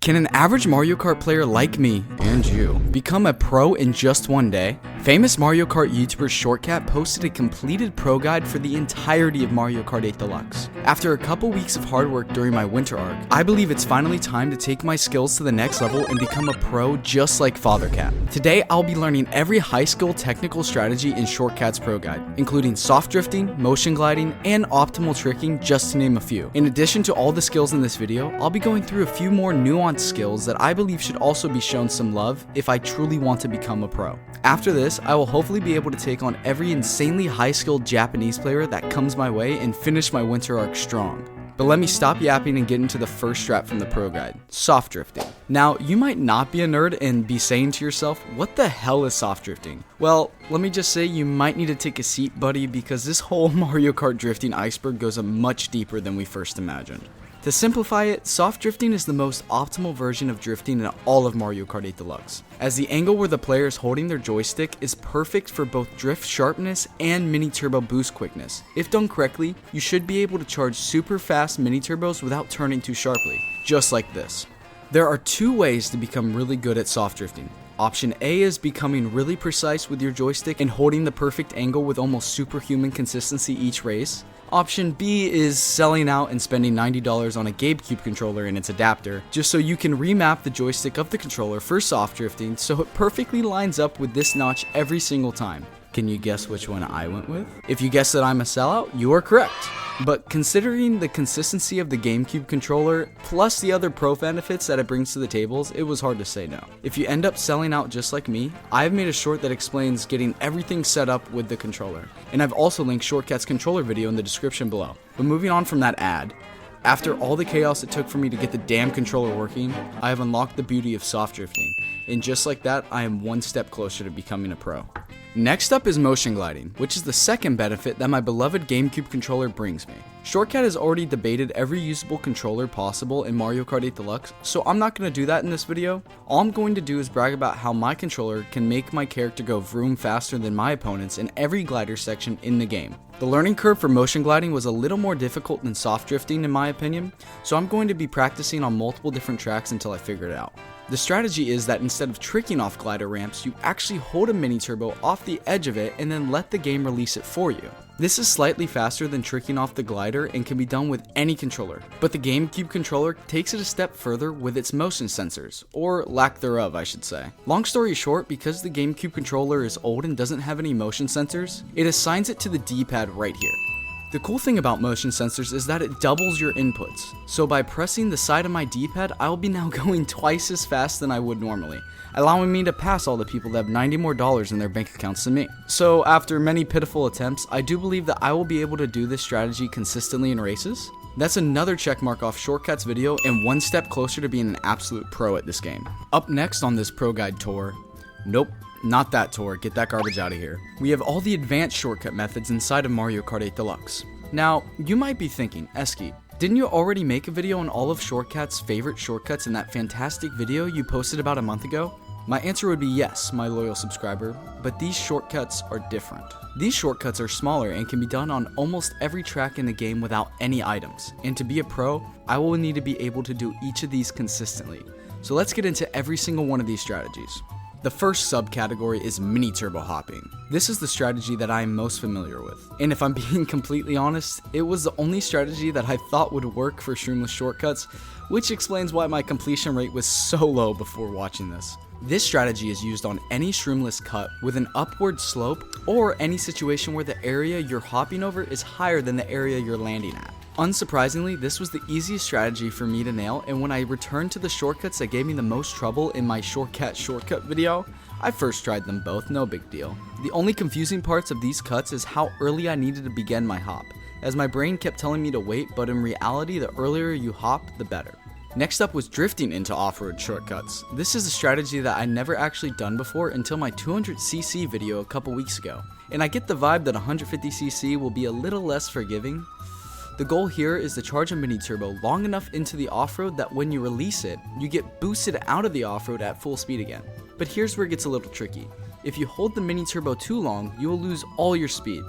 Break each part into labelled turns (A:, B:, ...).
A: Can an average Mario Kart player like me, and you, become a pro in just one day? Famous Mario Kart YouTuber Shortcat posted a completed pro guide for the entirety of Mario Kart 8 Deluxe. After a couple weeks of hard work during my winter arc, I believe it's finally time to take my skills to the next level and become a pro just like FatherCat. Today, I'll be learning every high skill technical strategy in Shortcats Pro Guide, including soft drifting, motion gliding, and optimal tricking, just to name a few. In addition to all the skills in this video, I'll be going through a few more nuanced skills that I believe should also be shown some love if I truly want to become a pro. After this, I will hopefully be able to take on every insanely high-skilled Japanese player that comes my way and finish my winter arc strong. But let me stop yapping and get into the first strat from the pro guide, soft drifting. Now, you might not be a nerd and be saying to yourself, what the hell is soft drifting? Well, let me just say you might need to take a seat, buddy, because this whole Mario Kart drifting iceberg goes much deeper than we first imagined. To simplify it, soft drifting is the most optimal version of drifting in all of Mario Kart 8 Deluxe, as the angle where the player is holding their joystick is perfect for both drift sharpness and mini turbo boost quickness. If done correctly, you should be able to charge super fast mini turbos without turning too sharply, just like this. There are two ways to become really good at soft drifting. Option A is becoming really precise with your joystick and holding the perfect angle with almost superhuman consistency each race. Option B is selling out and spending $90 on a GameCube controller and its adapter, just so you can remap the joystick of the controller for soft drifting so it perfectly lines up with this notch every single time. Can you guess which one I went with? If you guess that I'm a sellout, you are correct. But considering the consistency of the GameCube controller, plus the other pro benefits that it brings to the tables, it was hard to say no. If you end up selling out just like me, I've made a short that explains getting everything set up with the controller. And I've also linked Shortcat's controller video in the description below. But moving on from that ad, after all the chaos it took for me to get the damn controller working, I have unlocked the beauty of soft drifting. And just like that, I am one step closer to becoming a pro. Next up is motion gliding, which is the second benefit that my beloved GameCube controller brings me. Shortcat has already debated every usable controller possible in Mario Kart 8 Deluxe, so I'm not going to do that in this video. All I'm going to do is brag about how my controller can make my character go vroom faster than my opponents in every glider section in the game. The learning curve for motion gliding was a little more difficult than soft drifting in my opinion, so I'm going to be practicing on multiple different tracks until I figure it out. The strategy is that instead of tricking off glider ramps, you actually hold a mini turbo off the edge of it and then let the game release it for you. This is slightly faster than tricking off the glider and can be done with any controller, but the GameCube controller takes it a step further with its motion sensors, or lack thereof I should say. Long story short, because the GameCube controller is old and doesn't have any motion sensors, it assigns it to the D-pad right here. The cool thing about motion sensors is that it doubles your inputs, so by pressing the side of my D-pad, I'll be now going twice as fast than I would normally, allowing me to pass all the people that have $90 more in their bank accounts than me. So after many pitiful attempts, I do believe that I will be able to do this strategy consistently in races. That's another checkmark off Shortcat's video and one step closer to being an absolute pro at this game. Up next on this pro guide tour, nope. Not that tour, get that garbage out of here. We have all the advanced shortcut methods inside of Mario Kart 8 Deluxe. Now, you might be thinking, Eskyyt, didn't you already make a video on all of Shortcat's favorite shortcuts in that fantastic video you posted about a month ago? My answer would be yes, my loyal subscriber, but these shortcuts are different. These shortcuts are smaller and can be done on almost every track in the game without any items. And to be a pro, I will need to be able to do each of these consistently. So let's get into every single one of these strategies. The first subcategory is mini turbo hopping. This is the strategy that I am most familiar with. And if I'm being completely honest, it was the only strategy that I thought would work for streamless shortcuts, which explains why my completion rate was so low before watching this. This strategy is used on any streamless cut with an upward slope or any situation where the area you're hopping over is higher than the area you're landing at. Unsurprisingly, this was the easiest strategy for me to nail, and when I returned to the shortcuts that gave me the most trouble in my Shortcat shortcut video, I first tried them both, no big deal. The only confusing parts of these cuts is how early I needed to begin my hop, as my brain kept telling me to wait, but in reality the earlier you hop, the better. Next up was drifting into off-road shortcuts. This is a strategy that I never actually done before until my 200cc video a couple weeks ago, and I get the vibe that 150cc will be a little less forgiving. The goal here is to charge a mini turbo long enough into the off-road that when you release it, you get boosted out of the off-road at full speed again. But here's where it gets a little tricky. If you hold the mini turbo too long, you will lose all your speed.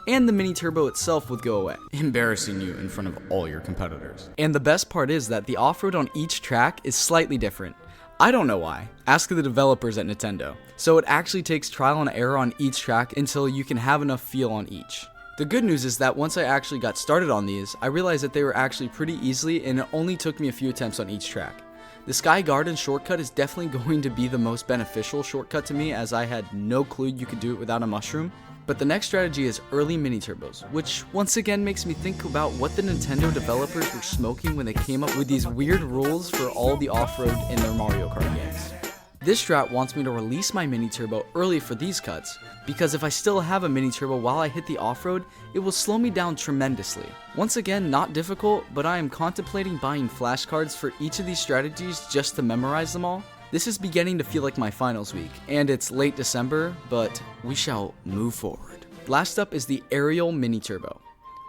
A: and the mini turbo itself would go away, embarrassing you in front of all your competitors. And the best part is that the off-road on each track is slightly different. I don't know why. Ask the developers at Nintendo. So it actually takes trial and error on each track until you can have enough feel on each. The good news is that once I actually got started on these, I realized that they were actually pretty easily and it only took me a few attempts on each track. The Sky Garden shortcut is definitely going to be the most beneficial shortcut to me, as I had no clue you could do it without a mushroom. But the next strategy is early mini turbos, which once again makes me think about what the Nintendo developers were smoking when they came up with these weird rules for all the off-road in their Mario Kart games. This strat wants me to release my mini turbo early for these cuts, because if I still have a mini turbo while I hit the off-road, it will slow me down tremendously. Once again, not difficult, but I am contemplating buying flashcards for each of these strategies just to memorize them all. This is beginning to feel like my finals week, and it's late December, but we shall move forward. Last up is the aerial mini turbo,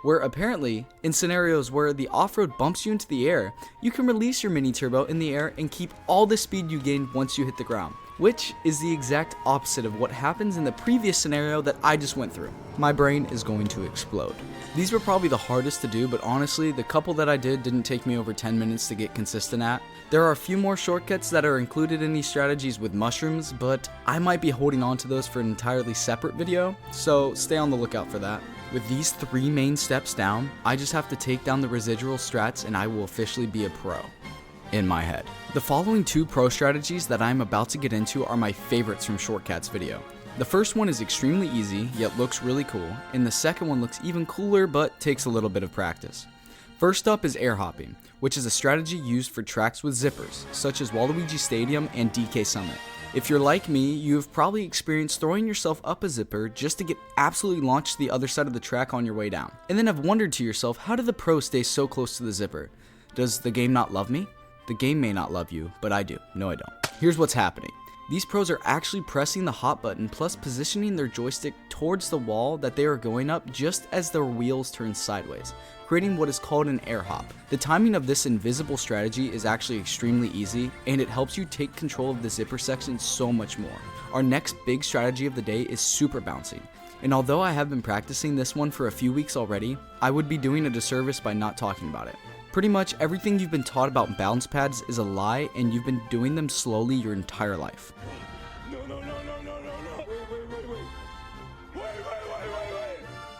A: where apparently, in scenarios where the off-road bumps you into the air, you can release your mini turbo in the air and keep all the speed you gained once you hit the ground, which is the exact opposite of what happens in the previous scenario that I just went through. My brain is going to explode. These were probably the hardest to do, but honestly, the couple that I did didn't take me over 10 minutes to get consistent at. There are a few more shortcuts that are included in these strategies with mushrooms, but I might be holding on to those for an entirely separate video, so stay on the lookout for that. With these 3 main steps down, I just have to take down the residual strats and I will officially be a pro. In my head. The following 2 pro strategies that I'm about to get into are my favorites from Shortcats video. The first one is extremely easy, yet looks really cool, and the second one looks even cooler but takes a little bit of practice. First up is air hopping, which is a strategy used for tracks with zippers, such as Waluigi Stadium and DK Summit. If you're like me, you have probably experienced throwing yourself up a zipper just to get absolutely launched to the other side of the track on your way down, and then have wondered to yourself, how did the pro stay so close to the zipper? Does the game not love me? The game may not love you, but I do. No, I don't. Here's what's happening. These pros are actually pressing the hop button plus positioning their joystick towards the wall that they are going up just as their wheels turn sideways, creating what is called an air hop. The timing of this invisible strategy is actually extremely easy, and it helps you take control of the zipper section so much more. Our next big strategy of the day is super bouncing, and although I have been practicing this one for a few weeks already, I would be doing a disservice by not talking about it. Pretty much everything you've been taught about bounce pads is a lie, and you've been doing them slowly your entire life. No. Wait.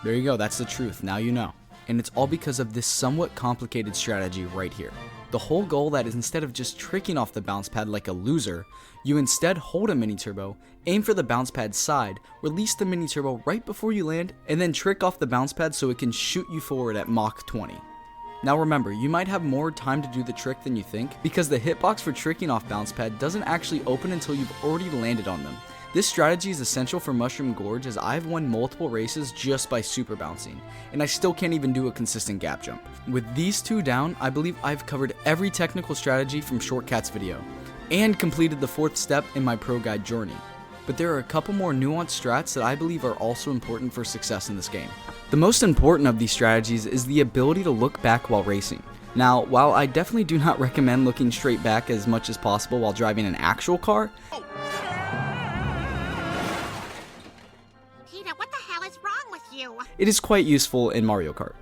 A: There you go, that's the truth, now you know. And it's all because of this somewhat complicated strategy right here. The whole goal that is, instead of just tricking off the bounce pad like a loser, you instead hold a mini turbo, aim for the bounce pad side, release the mini turbo right before you land, and then trick off the bounce pad so it can shoot you forward at Mach 20. Now remember, you might have more time to do the trick than you think, because the hitbox for tricking off bounce pad doesn't actually open until you've already landed on them. This strategy is essential for Mushroom Gorge, as I've won multiple races just by super bouncing, and I still can't even do a consistent gap jump. With these 2 down, I believe I've covered every technical strategy from Shortcats video, and completed the 4th step in my pro guide journey. But there are a couple more nuanced strats that I believe are also important for success in this game. The most important of these strategies is the ability to look back while racing. Now, while I definitely do not recommend looking straight back as much as possible while driving an actual car,
B: Peter, what the hell is wrong with you?
A: It is quite useful in Mario Kart.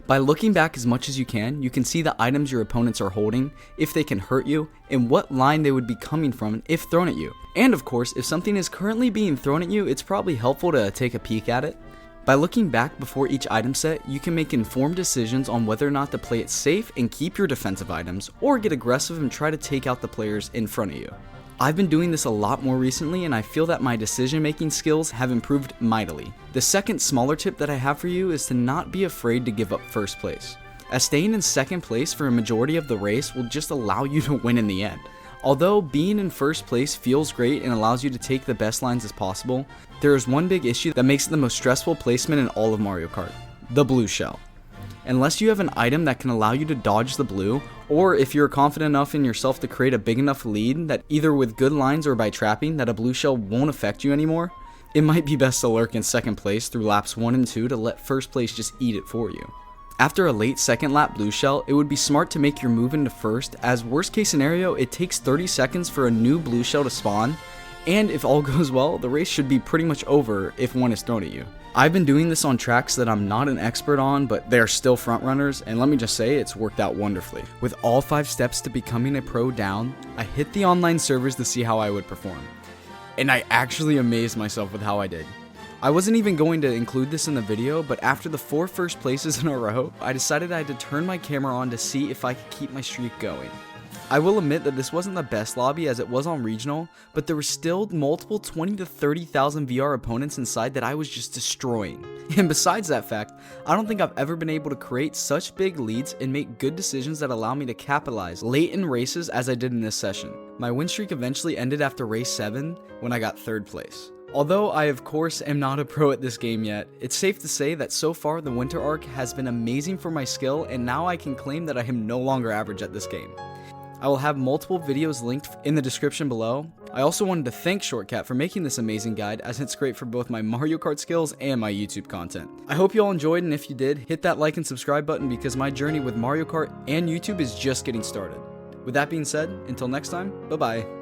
A: By looking back as much as you can see the items your opponents are holding, if they can hurt you, and what line they would be coming from if thrown at you. And of course, if something is currently being thrown at you, it's probably helpful to take a peek at it. By looking back before each item set, you can make informed decisions on whether or not to play it safe and keep your defensive items, or get aggressive and try to take out the players in front of you. I've been doing this a lot more recently, and I feel that my decision making skills have improved mightily. The second smaller tip that I have for you is to not be afraid to give up first place, as staying in second place for a majority of the race will just allow you to win in the end. Although being in first place feels great and allows you to take the best lines as possible, there is one big issue that makes it the most stressful placement in all of Mario Kart: the blue shell. Unless you have an item that can allow you to dodge the blue, or if you're confident enough in yourself to create a big enough lead that either with good lines or by trapping that a blue shell won't affect you anymore, it might be best to lurk in second place through laps 1 and 2 to let first place just eat it for you. After a late second lap blue shell, it would be smart to make your move into first, as worst case scenario, it takes 30 seconds for a new blue shell to spawn, and if all goes well, the race should be pretty much over if one is thrown at you. I've been doing this on tracks that I'm not an expert on, but they are still front runners, and let me just say, it's worked out wonderfully. With all 5 steps to becoming a pro down, I hit the online servers to see how I would perform. And I actually amazed myself with how I did. I wasn't even going to include this in the video, but after the 4 first places in a row, I decided I had to turn my camera on to see if I could keep my streak going. I will admit that this wasn't the best lobby as it was on regional, but there were still multiple 20 to 30,000 VR opponents inside that I was just destroying. And besides that fact, I don't think I've ever been able to create such big leads and make good decisions that allow me to capitalize late in races as I did in this session. My win streak eventually ended after race 7 when I got 3rd place. Although I of course am not a pro at this game yet, it's safe to say that so far the winter arc has been amazing for my skill, and now I can claim that I am no longer average at this game. I will have multiple videos linked in the description below. I also wanted to thank Shortcat for making this amazing guide, as it's great for both my Mario Kart skills and my YouTube content. I hope you all enjoyed, and if you did, hit that like and subscribe button because my journey with Mario Kart and YouTube is just getting started. With that being said, until next time, bye bye.